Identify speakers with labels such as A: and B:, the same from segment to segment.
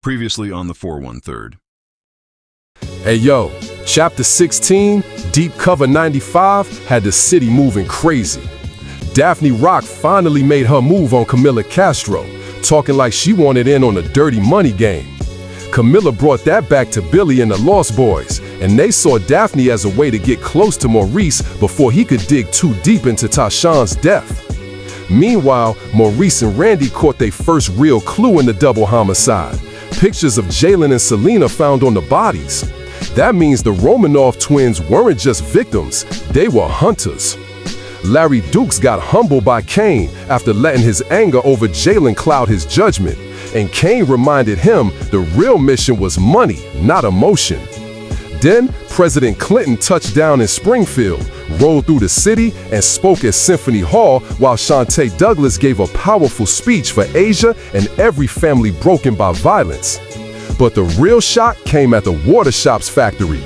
A: Previously on the 413rd.
B: Hey yo, Chapter 16, Deep Cover 95 had the city moving crazy. Daphne Rock finally made her move on Camilla Castro, talking like she wanted in on a dirty money game. Camilla brought that back to Billy and the Lost Boys, and they saw Daphne as a way to get close to Maurice before he could dig too deep into Tashawn's death. Meanwhile, Maurice and Randy caught their first real clue in the double homicide. Pictures of Jalen and Selena found on the bodies. That means the Romanov twins weren't just victims, they were hunters. Larry Dukes got humbled by Kane after letting his anger over Jalen cloud his judgment, and Kane reminded him the real mission was money, not emotion. Then, President Clinton touched down in Springfield, rolled through the city, and spoke at Symphony Hall while Shantae Douglas gave a powerful speech for Asia and every family broken by violence. But the real shock came at the Water Shops factory.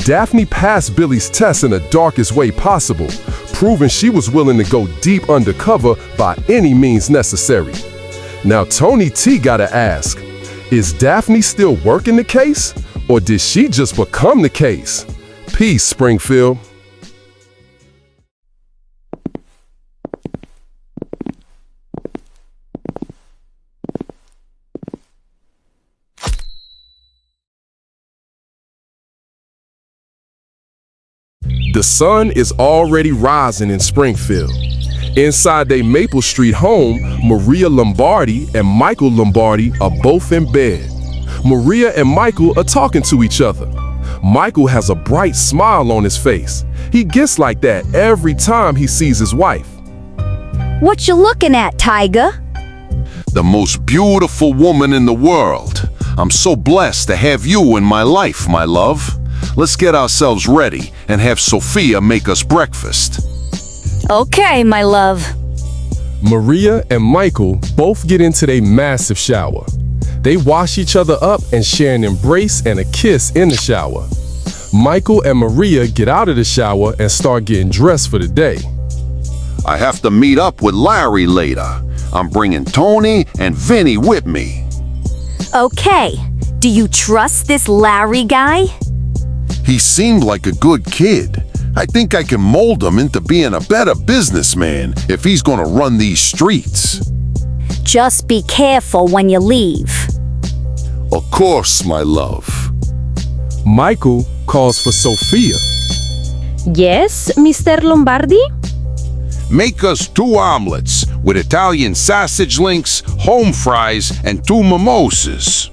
B: Daphne passed Billy's test in the darkest way possible, proving she was willing to go deep undercover by any means necessary. Now Tony T gotta ask, is Daphne still working the case? Or did she just become the case? Peace, Springfield. The sun is already rising in Springfield. Inside their Maple Street home, Maria Lombardi and Michael Lombardi are both in bed. Maria and Michael are talking to each other. Michael has a bright smile on his face. He gets like that every time he sees his wife.
C: What you looking at, Tiger?
D: The most beautiful woman in the world. I'm so blessed to have you in my life, my love. Let's get ourselves ready and have Sophia make us breakfast.
C: Okay, my love.
B: Maria and Michael both get into their massive shower. They wash each other up and share an embrace and a kiss in the shower. Michael and Maria get out of the shower and start getting dressed for the day.
D: I have to meet up with Larry later. I'm bringing Tony and Vinny with me.
C: Okay, do you trust this Larry guy?
D: He seemed like a good kid. I think I can mold him into being a better businessman if he's gonna run these streets.
C: Just be careful when you leave.
D: Of course, my love.
B: Michael calls for Sophia.
E: Yes, Mr. Lombardi?
D: Make us 2 omelets with Italian sausage links, home fries, and 2 mimosas.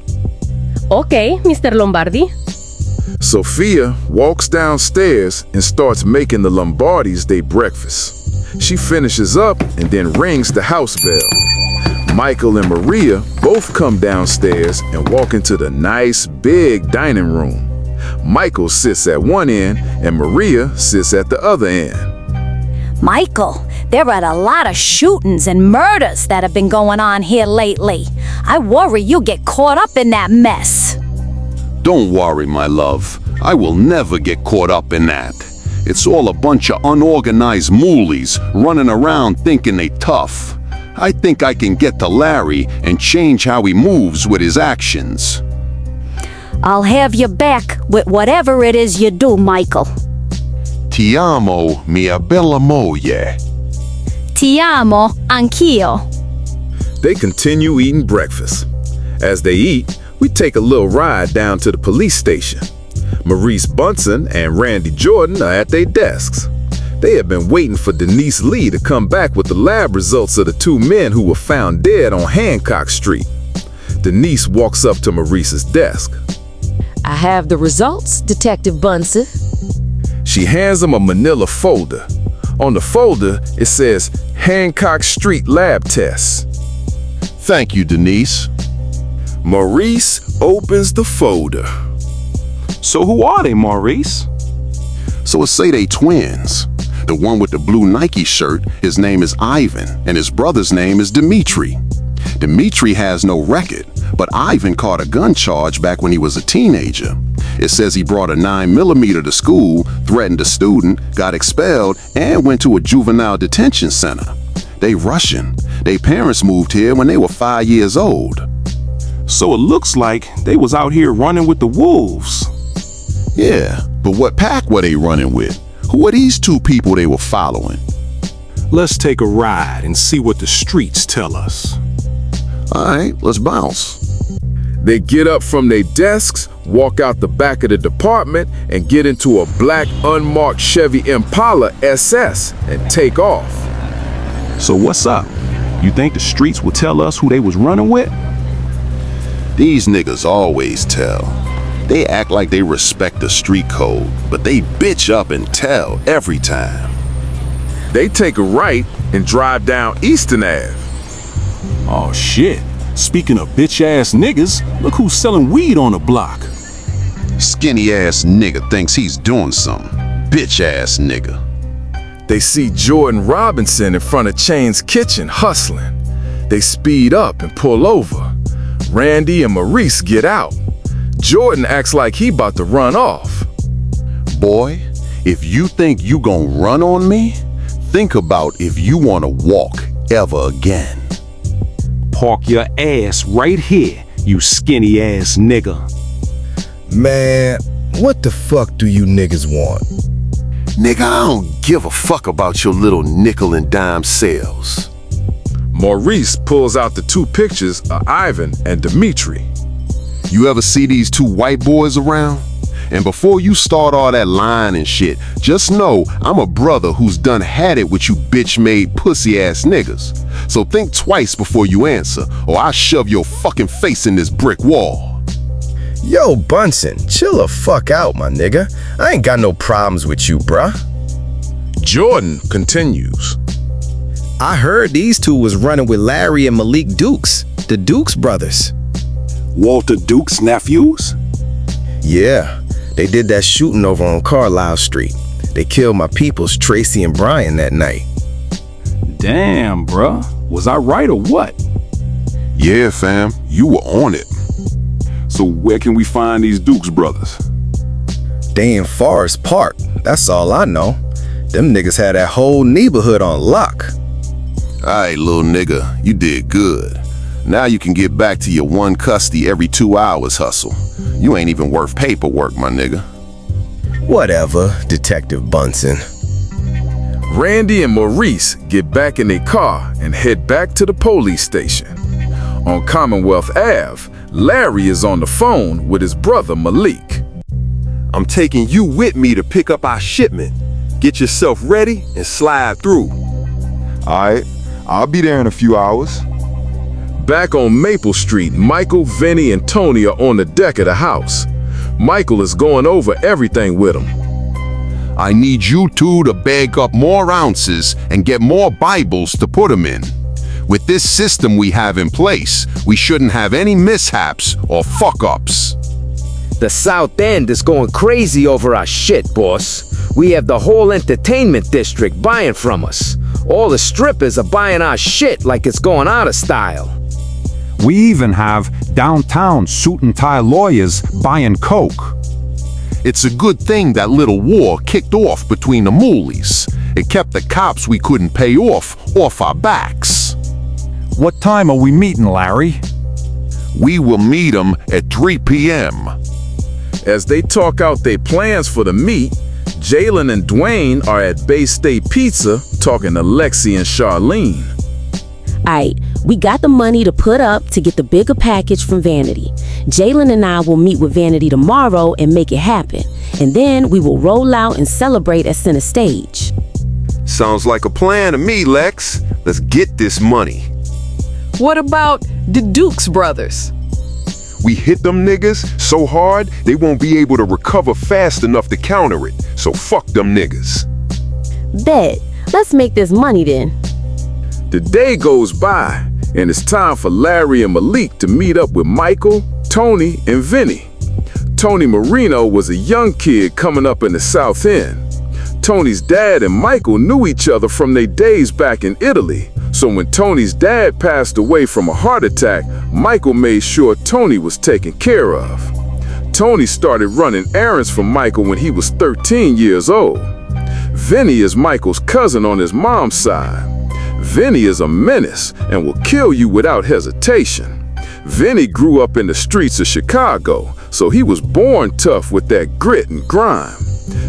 E: Okay, Mr. Lombardi.
F: Sophia walks downstairs and starts making the Lombardis their breakfast. She finishes up and then rings the house bell. Michael and Maria both come downstairs and walk into the nice big dining room. Michael sits at one end and Maria sits at the other end.
C: Michael, there are a lot of shootings and murders that have been going on here lately. I worry you'll get caught up in that mess.
D: Don't worry, my love. I will never get caught up in that. It's all a bunch of unorganized moolies running around thinking they tough. I think I can get to Larry and change how he moves with his actions.
C: I'll have your back with whatever it is you do, Michael.
D: Ti amo, mia bella moglie.
C: Ti amo anch'io.
F: They continue eating breakfast. As they eat, we take a little ride down to the police station. Maurice Bunson and Randy Jordan are at their desks. They have been waiting for Denise Lee to come back with the lab results of the 2 men who were found dead on Hancock Street. Denise walks up to Maurice's desk.
G: I have the results, Detective Bunson.
F: She hands him a manila folder. On the folder, it says Hancock Street lab tests.
D: Thank you, Denise.
F: Maurice opens the folder.
H: So who are they, Maurice?
D: So it say they twins. The one with the blue Nike shirt, his name is Ivan, and his brother's name is Dimitri. Dimitri has no record, but Ivan caught a gun charge back when he was a teenager. It says he brought a 9mm to school, threatened a student, got expelled, and went to a juvenile detention center. They Russian. Their parents moved here when they were 5 years old.
H: So it looks like they was out here running with the wolves.
D: Yeah, but what pack were they running with? Who are these two people they were following?
H: Let's take a ride and see what the streets tell us.
D: All right, let's bounce.
F: They get up from their desks, walk out the back of the department, and get into a black unmarked Chevy Impala SS and take off.
H: So what's up? You think the streets will tell us who they was running with?
D: These niggas always tell. They act like they respect the street code, but they bitch up and tell every time.
F: They take a right and drive down Eastern Ave.
H: Oh shit. Speaking of bitch-ass niggas, look who's selling weed on the block.
D: Skinny-ass nigga thinks he's doing something. Bitch-ass nigga.
F: They see Jordan Robinson in front of Chain's Kitchen hustling. They speed up and pull over. Randy and Maurice get out. Jordan acts like he about to run off.
D: Boy, if you think you gon' run on me, think about if you wanna walk ever again.
H: Park your ass right here, you skinny-ass nigga.
I: Man, what the fuck do you niggas want?
D: Nigga, I don't give a fuck about your little nickel and dime sales.
F: Maurice pulls out the two pictures of Ivan and Dimitri.
D: You ever see these two white boys around? And before you start all that lying and shit, just know I'm a brother who's done had it with you bitch-made pussy-ass niggas. So think twice before you answer, or I'll shove your fucking face in this brick wall.
I: Yo, Bunsen, chill the fuck out, my nigga. I ain't got no problems with you, bruh.
F: Jordan continues.
I: I heard these two was running with Larry and Malik Dukes, the Dukes brothers.
H: Walter Duke's nephews?
I: Yeah, they did that shooting over on Carlisle Street. They killed my peoples, Tracy and Brian, that night.
H: Damn, bruh. Was I right or what?
D: Yeah, fam, you were on it.
H: So where can we find these Dukes brothers?
I: They in Forest Park, that's all I know. Them niggas had that whole neighborhood on lock.
D: Alright, little nigga, you did good. Now you can get back to your one custody every 2 hours hustle. You ain't even worth paperwork, my nigga.
I: Whatever, Detective Bunsen.
F: Randy and Maurice get back in their car and head back to the police station. On Commonwealth Ave, Larry is on the phone with his brother Malik.
J: I'm taking you with me to pick up our shipment. Get yourself ready and slide through.
K: Alright, I'll be there in a few hours.
F: Back on Maple Street, Michael, Vinny, and Tony are on the deck of the house. Michael is going over everything with them.
D: I need you two to bag up more ounces and get more Bibles to put them in. With this system we have in place, we shouldn't have any mishaps or fuck-ups.
L: The South End is going crazy over our shit, boss. We have the whole entertainment district buying from us. All the strippers are buying our shit like it's going out of style.
M: We even have downtown suit and tie lawyers buying coke.
D: It's a good thing that little war kicked off between the moolies. It kept the cops we couldn't pay off our backs.
M: What time are we meeting, Larry?
D: We will meet them at 3 p.m.
F: As they talk out their plans for the meet, Jalen and Dwayne are at Bay State Pizza talking to Lexi and Charlene.
E: Aight, we got the money to put up to get the bigger package from Vanity. Jalen and I will meet with Vanity tomorrow and make it happen. And then we will roll out and celebrate at Center Stage.
J: Sounds like a plan to me, Lex. Let's get this money.
N: What about the Dukes brothers?
K: We hit them niggas so hard, they won't be able to recover fast enough to counter it. So fuck them niggas.
E: Bet. Let's make this money then.
F: The day goes by, and it's time for Larry and Malik to meet up with Michael, Tony, and Vinny. Tony Marino was a young kid coming up in the South End. Tony's dad and Michael knew each other from their days back in Italy, so when Tony's dad passed away from a heart attack, Michael made sure Tony was taken care of. Tony started running errands for Michael when he was 13 years old. Vinny is Michael's cousin on his mom's side. Vinny is a menace and will kill you without hesitation. Vinny grew up in the streets of Chicago, so he was born tough with that grit and grime.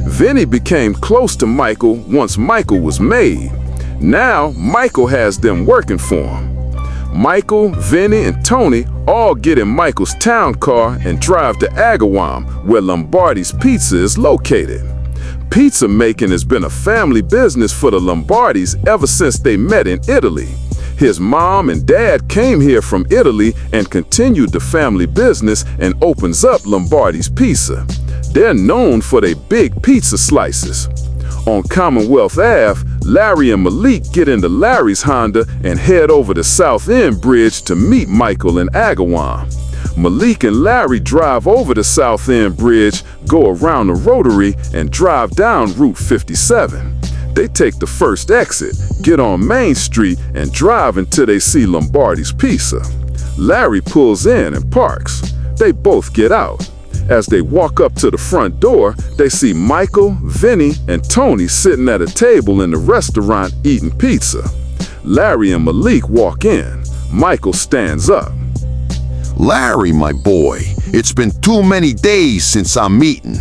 F: Vinny became close to Michael once Michael was made. Now, Michael has them working for him. Michael, Vinny, and Tony all get in Michael's town car and drive to Agawam, where Lombardi's Pizza is located. Pizza making has been a family business for the Lombardis ever since they met in Italy. His mom and dad came here from Italy and continued the family business and opens up Lombardi's Pizza. They're known for their big pizza slices. On Commonwealth Ave, Larry and Malik get into Larry's Honda and head over the South End Bridge to meet Michael in Agawam. Malik and Larry drive over the South End Bridge, go around the Rotary, and drive down Route 57. They take the first exit, get on Main Street, and drive until they see Lombardi's Pizza. Larry pulls in and parks. They both get out. As they walk up to the front door, they see Michael, Vinny, and Tony sitting at a table in the restaurant eating pizza. Larry and Malik walk in. Michael stands up.
D: Larry, my boy, it's been too many days since I'm meeting.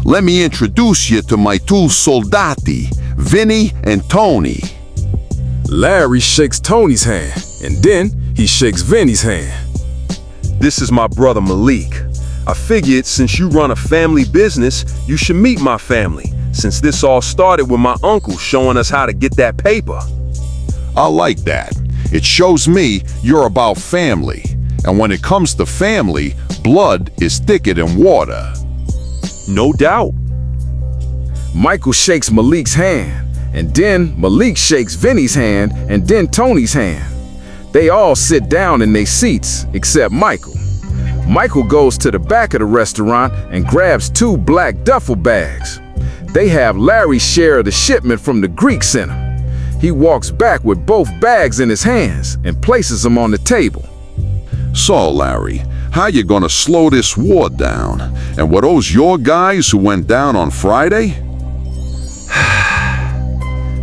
D: Let me introduce you to my two soldati, Vinny and Tony.
B: Larry shakes Tony's hand, and then he shakes Vinny's hand.
J: This is my brother Malik. I figured since you run a family business, you should meet my family, since this all started with my uncle showing us how to get that paper.
D: I like that. It shows me you're about family. And when it comes to family, blood is thicker than water.
J: No doubt.
L: Michael shakes Malik's hand, and then Malik shakes Vinny's hand, and then Tony's hand. They all sit down in their seats, except Michael. Michael goes to the back of the restaurant and grabs 2 black duffel bags. They have Larry's share of the shipment from the Greek Center. He walks back with both bags in his hands and places them on the table.
D: So, Larry, how you gonna slow this war down? And were those your guys who went down on Friday?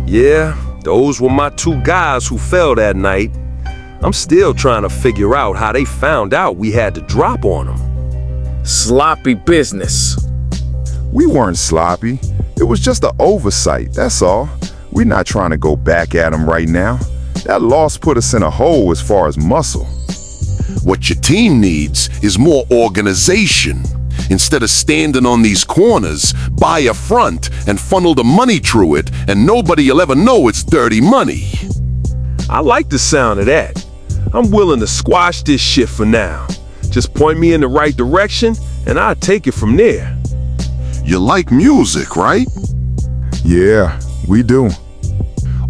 J: Yeah, those were my 2 guys who fell that night. I'm still trying to figure out how they found out we had to drop on them.
L: Sloppy business.
K: We weren't sloppy. It was just an oversight, that's all. We're not trying to go back at them right now. That loss put us in a hole as far as muscle.
D: What your team needs is more organization. Instead of standing on these corners, buy a front and funnel the money through it, and nobody'll ever know it's dirty money.
J: I like the sound of that. I'm willing to squash this shit for now. Just point me in the right direction, and I'll take it from there.
D: You like music, right?
K: Yeah, we do.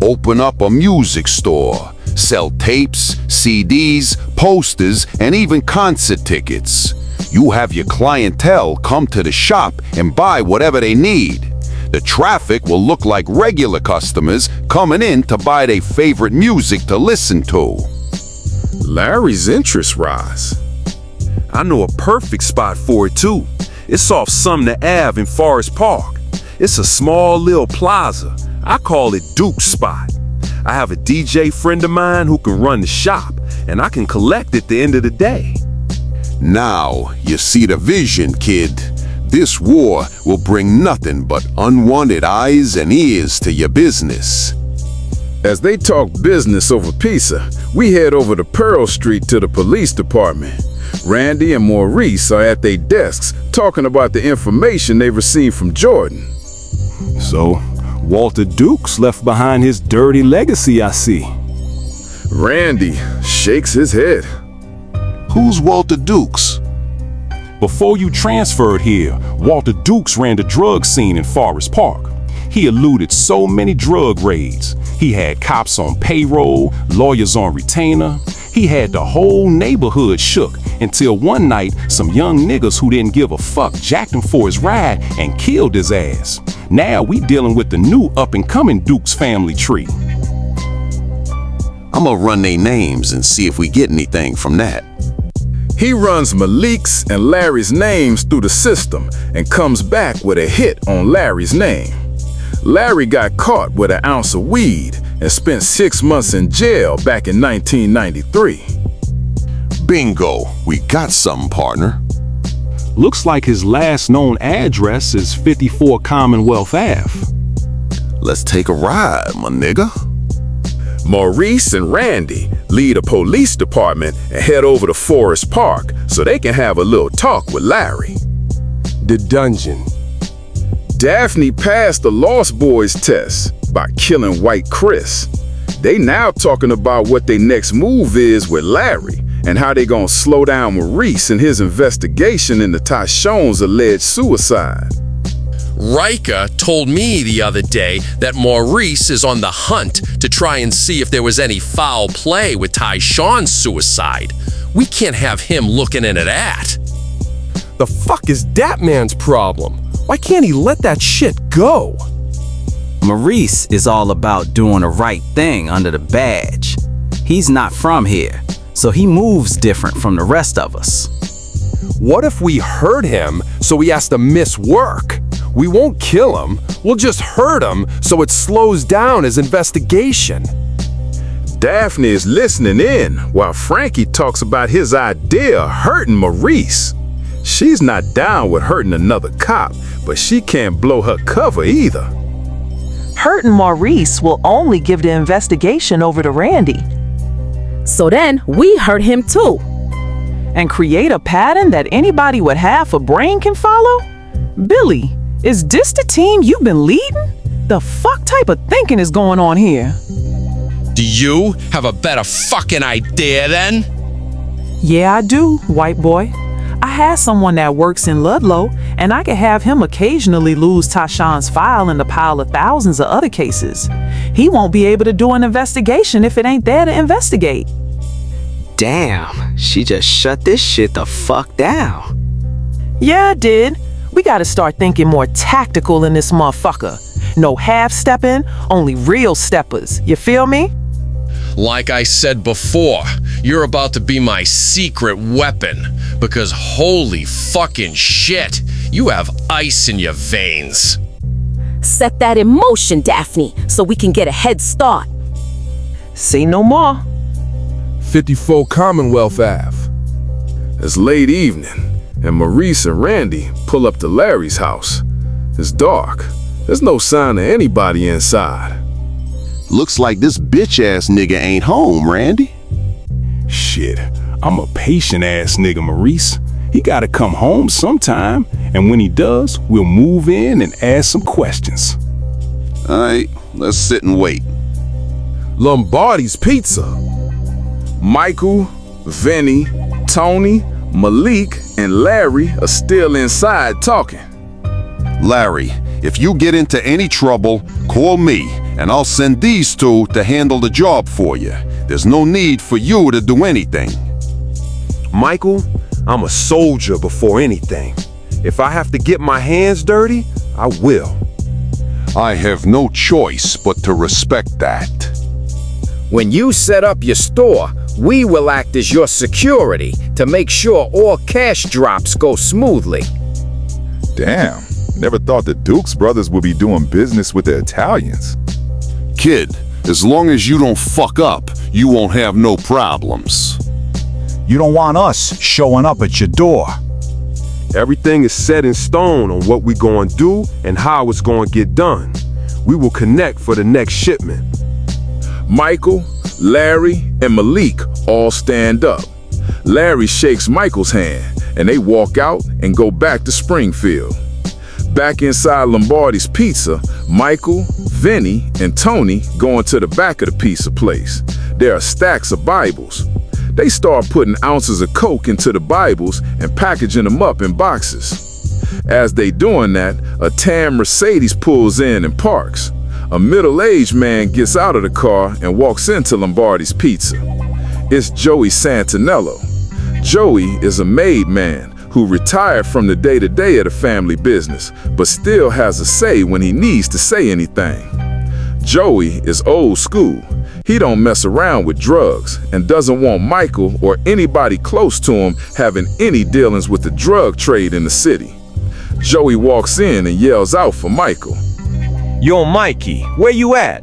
D: Open up a music store. Sell tapes, CDs, posters, and even concert tickets. You have your clientele come to the shop and buy whatever they need. The traffic will look like regular customers coming in to buy their favorite music to listen to.
F: Larry's interests rise.
J: I know a perfect spot for it too. It's off Sumner Ave in Forest Park. It's a small little plaza. I call it Duke's spot. I have a DJ friend of mine who can run the shop, and I can collect at the end of the day.
D: Now you see the vision, kid. This war will bring nothing but unwanted eyes and ears to your business.
F: As they talk business over pizza, we head over to Pearl Street to the police department. Randy and Maurice are at their desks talking about the information they received from Jordan.
H: So, Walter Dukes left behind his dirty legacy, I see.
F: Randy shakes his head.
D: Who's Walter Dukes?
H: Before you transferred here, Walter Dukes ran the drug scene in Forest Park. He eluded so many drug raids. He had cops on payroll, lawyers on retainer. He had the whole neighborhood shook until one night some young niggas who didn't give a fuck jacked him for his ride and killed his ass. Now we dealing with the new up-and-coming Dukes family tree.
D: I'ma run their names and see if we get anything from that.
F: He runs Malik's and Larry's names through the system and comes back with a hit on Larry's name. Larry got caught with an ounce of weed and spent 6 months in jail back in 1993.
D: Bingo, we got something, partner.
H: Looks like his last known address is 54 Commonwealth Ave.
D: Let's take a ride, my nigga.
F: Maurice and Randy lead a police department and head over to Forest Park so they can have a little talk with Larry.
B: The dungeon.
F: Daphne passed the Lost Boys test by killing White Chris. They now talking about what their next move is with Larry and how they gonna slow down Maurice in his investigation into Tyshawn's alleged suicide.
O: Rika told me the other day that Maurice is on the hunt to try and see if there was any foul play with Tyshawn's suicide. We can't have him looking into that.
B: The fuck is that man's problem? Why can't he let that shit go?
P: Maurice is all about doing the right thing under the badge. He's not from here, so he moves different from the rest of us.
B: What if we hurt him so he has to miss work? We won't kill him, we'll just hurt him so it slows down his investigation.
F: Daphne is listening in while Frankie talks about his idea of hurting Maurice. She's not down with hurting another cop, but she can't blow her cover either.
N: Hurting Maurice will only give the investigation over to Randy.
E: So then we hurt him too.
N: And create a pattern that anybody with half a brain can follow? Billy, is this the team you've been leading? The fuck type of thinking is going on here?
O: Do you have a better fucking idea then?
N: Yeah, I do, white boy. I had someone that works in Ludlow, and I could have him occasionally lose Tyshawn's file in the pile of thousands of other cases. He won't be able to do an investigation if it ain't there to investigate.
Q: Damn, she just shut this shit the fuck down.
N: Yeah, I did. We gotta start thinking more tactical in this motherfucker. No half-stepping, only real steppers. You feel me?
O: Like I said before, you're about to be my secret weapon, because holy fucking shit, you have ice in your veins.
E: Set that in motion, Daphne, so we can get a head start.
N: Say no more.
B: 54 Commonwealth Ave.
F: It's late evening, and Maurice and Randy pull up to Larry's house. It's dark. There's no sign of anybody inside.
D: Looks like this bitch-ass nigga ain't home, Randy.
H: Shit, I'm a patient-ass nigga, Maurice. He gotta come home sometime, and when he does, we'll move in and ask some questions.
D: All right, let's sit and wait.
B: Lombardi's Pizza.
F: Michael, Vinny, Tony, Malik, and Larry are still inside talking.
D: Larry, if you get into any trouble, call me, and I'll send these two to handle the job for you. There's no need for you to do anything.
J: Michael, I'm a soldier before anything. If I have to get my hands dirty, I will.
D: I have no choice but to respect that.
L: When you set up your store, we will act as your security to make sure all cash drops go smoothly.
K: Damn, never thought the Dukes brothers would be doing business with the Italians.
D: Kid, as long as you don't fuck up, you won't have no problems.
M: You don't want us showing up at your door.
J: Everything is set in stone on what we're going to do and how it's going to get done. We will connect for the next shipment.
F: Michael, Larry, and Malik all stand up. Larry shakes Michael's hand, and they walk out and go back to Springfield. Back inside Lombardi's Pizza, Michael, Vinny, and Tony go into the back of the pizza place. There are stacks of Bibles. They start putting ounces of Coke into the Bibles and packaging them up in boxes. As they doing that, a tan Mercedes pulls in and parks. A middle-aged man gets out of the car and walks into Lombardi's Pizza. It's Joey Santinello. Joey is a made man who retired from the day-to-day of the family business, but still has a say when he needs to say anything. Joey is old school. He don't mess around with drugs and doesn't want Michael or anybody close to him having any dealings with the drug trade in the city. Joey walks in and yells out for Michael.
R: Yo, Mikey, where you at?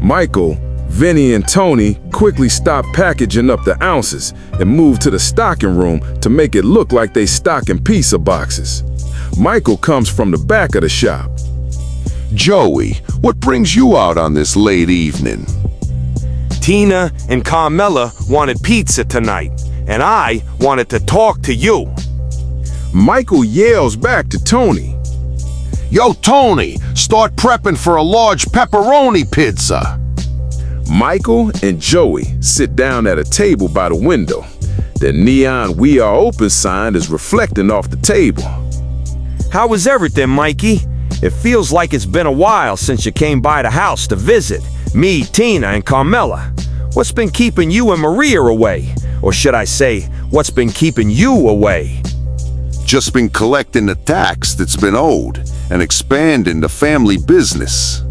F: Michael, Vinny and Tony quickly stop packaging up the ounces and move to the stocking room to make it look like they stocking pizza boxes. Michael comes from the back of the shop.
D: Joey, what brings you out on this late evening?
J: Tina and Carmela wanted pizza tonight, and I wanted to talk to you.
F: Michael yells back to Tony.
D: Yo, Tony, start prepping for a large pepperoni pizza.
F: Michael and Joey sit down at a table by the window. The neon "We Are Open" sign is reflecting off the table.
J: How is everything, Mikey? It feels like it's been a while since you came by the house to visit. Me, Tina, and Carmela. What's been keeping you and Maria away? Or should I say, what's been keeping you away?
D: Just been collecting the tax that's been owed and expanding the family business.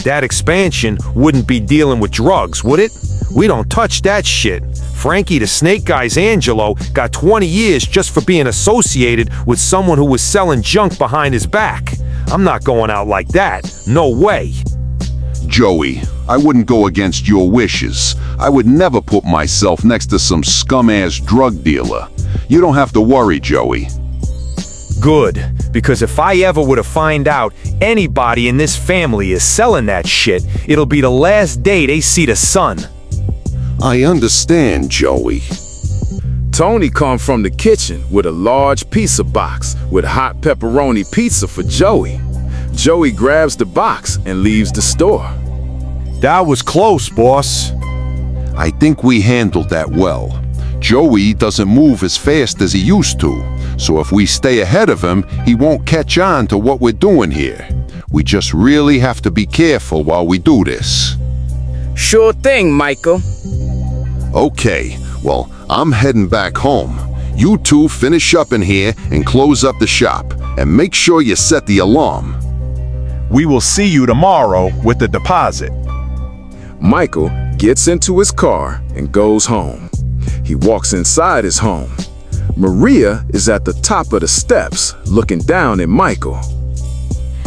J: That expansion wouldn't be dealing with drugs, would it? We don't touch that shit. Frankie the Snake Guy's Angelo got 20 years just for being associated with someone who was selling junk behind his back. I'm not going out like that. No way.
D: Joey, I wouldn't go against your wishes. I would never put myself next to some scum-ass drug dealer. You don't have to worry, Joey.
J: Good, because if I ever were to find out anybody in this family is selling that shit, it'll be the last day they see the sun.
D: I understand, Joey.
F: Tony comes from the kitchen with a large pizza box with hot pepperoni pizza for Joey. Joey grabs the box and leaves the store.
J: That was close, boss.
D: I think we handled that well. Joey doesn't move as fast as he used to, so if we stay ahead of him, he won't catch on to what we're doing here. We just really have to be careful while we do this.
R: Sure thing, Michael.
D: Okay, well, I'm heading back home. You two finish up in here and close up the shop, and make sure you set the alarm.
K: We will see you tomorrow with the deposit.
F: Michael gets into his car and goes home. He walks inside his home. Maria is at the top of the steps, looking down at Michael.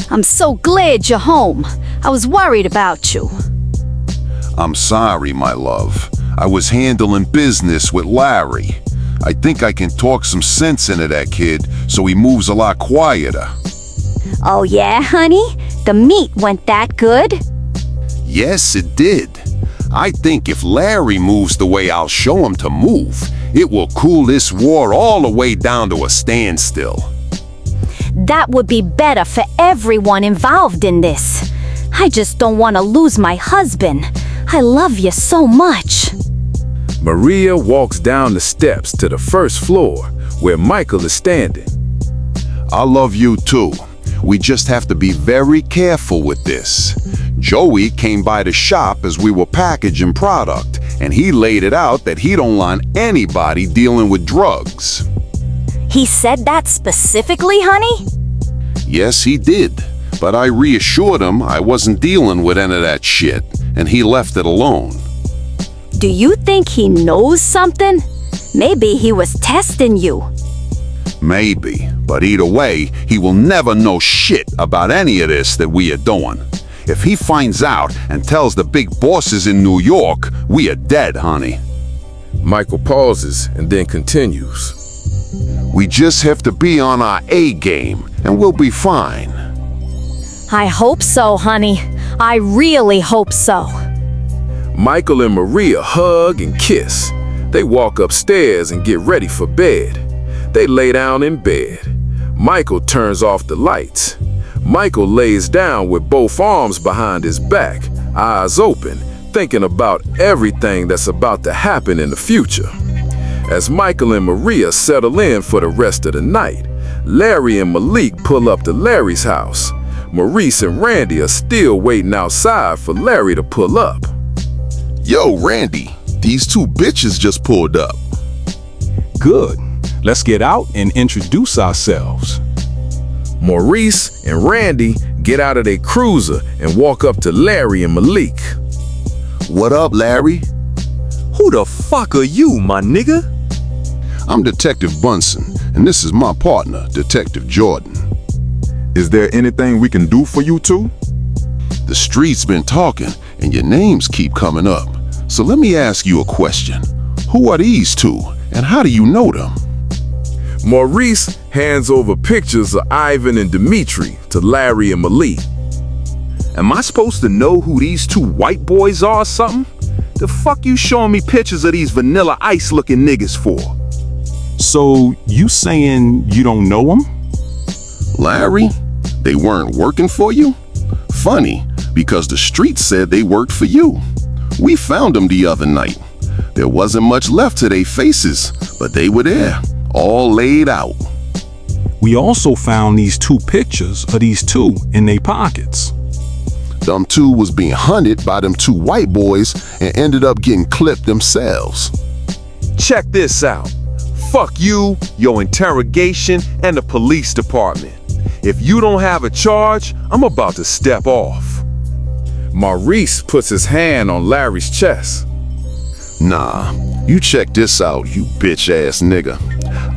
C: I'm so glad you're home. I was worried about you.
D: I'm sorry, my love. I was handling business with Larry. I think I can talk some sense into that kid so he moves a lot quieter.
C: Oh yeah, honey? The meat went that good?
D: Yes, it did. I think if Larry moves the way I'll show him to move, it will cool this war all the way down to a standstill.
C: That would be better for everyone involved in this. I just don't want to lose my husband. I love you so much.
F: Maria walks down the steps to the first floor where Michael is standing.
D: I love you too. We just have to be very careful with this. Joey came by the shop as we were packaging product, and he laid it out that he don't want anybody dealing with drugs.
C: He said that specifically, honey?
D: Yes, he did. But I reassured him I wasn't dealing with any of that shit, and he left it alone.
C: Do you think he knows something? Maybe he was testing you.
D: Maybe, but either way, he will never know shit about any of this that we are doing. If he finds out and tells the big bosses in New York, we are dead, honey.
F: Michael pauses and then continues.
D: We just have to be on our A game, and we'll be fine.
C: I hope so, honey. I really hope so.
F: Michael and Maria hug and kiss. They walk upstairs and get ready for bed. They lay down in bed. Michael turns off the lights. Michael lays down with both arms behind his back, eyes open, thinking about everything that's about to happen in the future. As Michael and Maria settle in for the rest of the night, Larry and Malik pull up to Larry's house. Maurice and Randy are still waiting outside for Larry to pull up.
D: Yo, Randy, these two bitches just pulled up.
H: Good. Let's get out and introduce ourselves.
F: Maurice and Randy get out of their cruiser and walk up to Larry and Malik.
D: What up, Larry?
J: Who the fuck are you, my nigga?
D: I'm Detective Bunsen, and this is my partner, Detective Jordan.
K: Is there anything we can do for you two?
D: The street's been talking. and your names keep coming up. So let me ask you a question. Who are these two, and how do you know them?
F: Maurice hands over pictures of Ivan and Dimitri to Larry and Malik.
J: Am I supposed to know who these two white boys are or something? The fuck you showing me pictures of these Vanilla Ice looking niggas for?
H: So you saying you don't know them?
D: Larry, they weren't working for you? Funny, because the streets said they worked for you. We found them the other night. There wasn't much left to their faces, but they were there, all laid out.
H: We also found these two pictures of these two in their pockets.
D: Them two was being hunted by them two white boys and ended up getting clipped themselves.
J: Check this out. Fuck you, your interrogation, and the police department. If you don't have a charge, I'm about to step off.
F: Maurice puts his hand on Larry's chest.
D: Nah, you check this out, you bitch-ass nigga.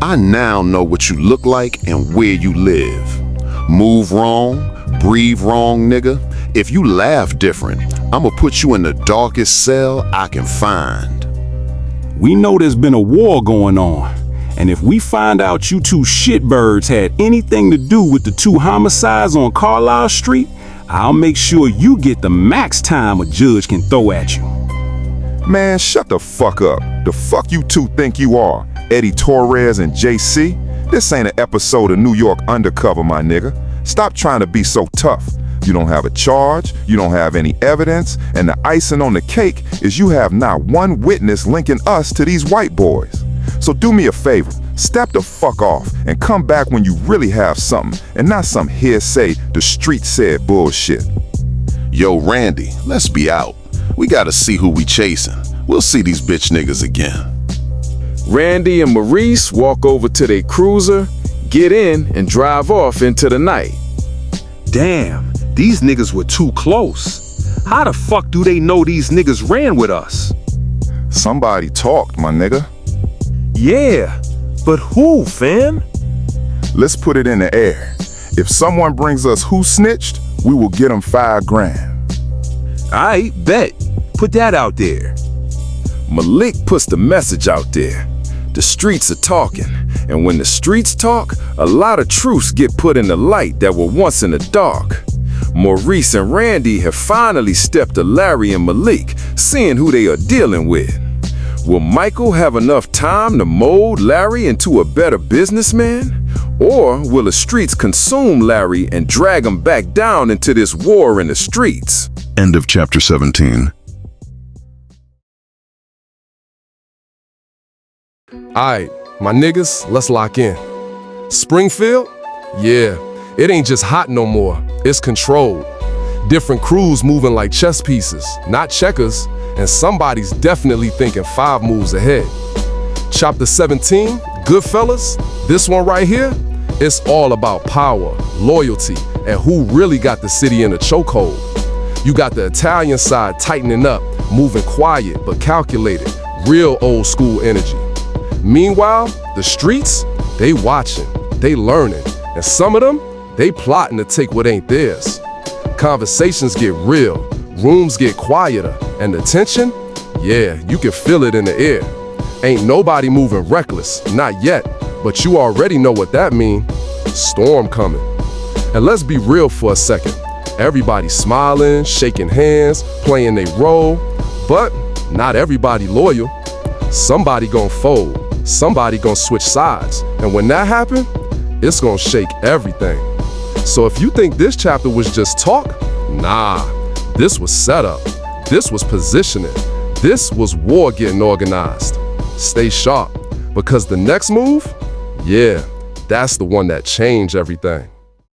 D: I now know what you look like and where you live. Move wrong, breathe wrong, nigga. If you laugh different, I'ma put you in the darkest cell I can find.
H: We know there's been a war going on, and if we find out you two shitbirds had anything to do with the two homicides on Carlisle Street, I'll make sure you get the max time a judge can throw at you.
K: Man, shut the fuck up. The fuck you two think you are? Eddie Torres and JC? This ain't an episode of New York Undercover, my nigga. Stop trying to be so tough. You don't have a charge, you don't have any evidence, and the icing on the cake is you have not one witness linking us to these white boys. So do me a favor, step the fuck off and come back when you really have something and not some hearsay the street said bullshit.
D: Yo, Randy, let's be out. We gotta see who we chasing. We'll see these bitch niggas again.
F: Randy and Maurice walk over to their cruiser, get in, and drive off into the night.
J: Damn, these niggas were too close. How the fuck do they know these niggas ran with us?
K: Somebody talked, my nigga.
J: Yeah, but who, fam?
K: Let's put it in the air. If someone brings us who snitched, we will get them $5 grand.
J: Aight, bet. Put that out there.
F: Malik puts the message out there. The streets are talking, and when the streets talk, a lot of truths get put in the light that were once in the dark. Maurice and Randy have finally stepped to Larry and Malik, seeing who they are dealing with. Will Michael have enough time to mold Larry into a better businessman? Or will the streets consume Larry and drag him back down into this war in the streets?
A: End of chapter 17.
B: Alright, my niggas, let's lock in. Springfield? Yeah, it ain't just hot no more, it's controlled. Different crews moving like chess pieces, not checkers, and somebody's definitely thinking 5 moves ahead. Chapter 17, Goodfellas, this one right here, it's all about power, loyalty, and who really got the city in a chokehold. You got the Italian side tightening up, moving quiet but calculated, real old school energy. Meanwhile, the streets, they watching, they learning, and some of them, they plotting to take what ain't theirs. Conversations get real, rooms get quieter, and the tension, yeah, you can feel it in the air. Ain't nobody moving reckless, not yet, but you already know what that mean. Storm coming. And let's be real for a second. Everybody smiling, shaking hands, playing their role, but not everybody loyal. Somebody gonna fold. Somebody gonna switch sides, and when that happen, it's gonna shake everything. So if you think this chapter was just talk, nah, this was setup, this was positioning, this was war getting organized. Stay sharp, because the next move, yeah, that's the one that changed everything.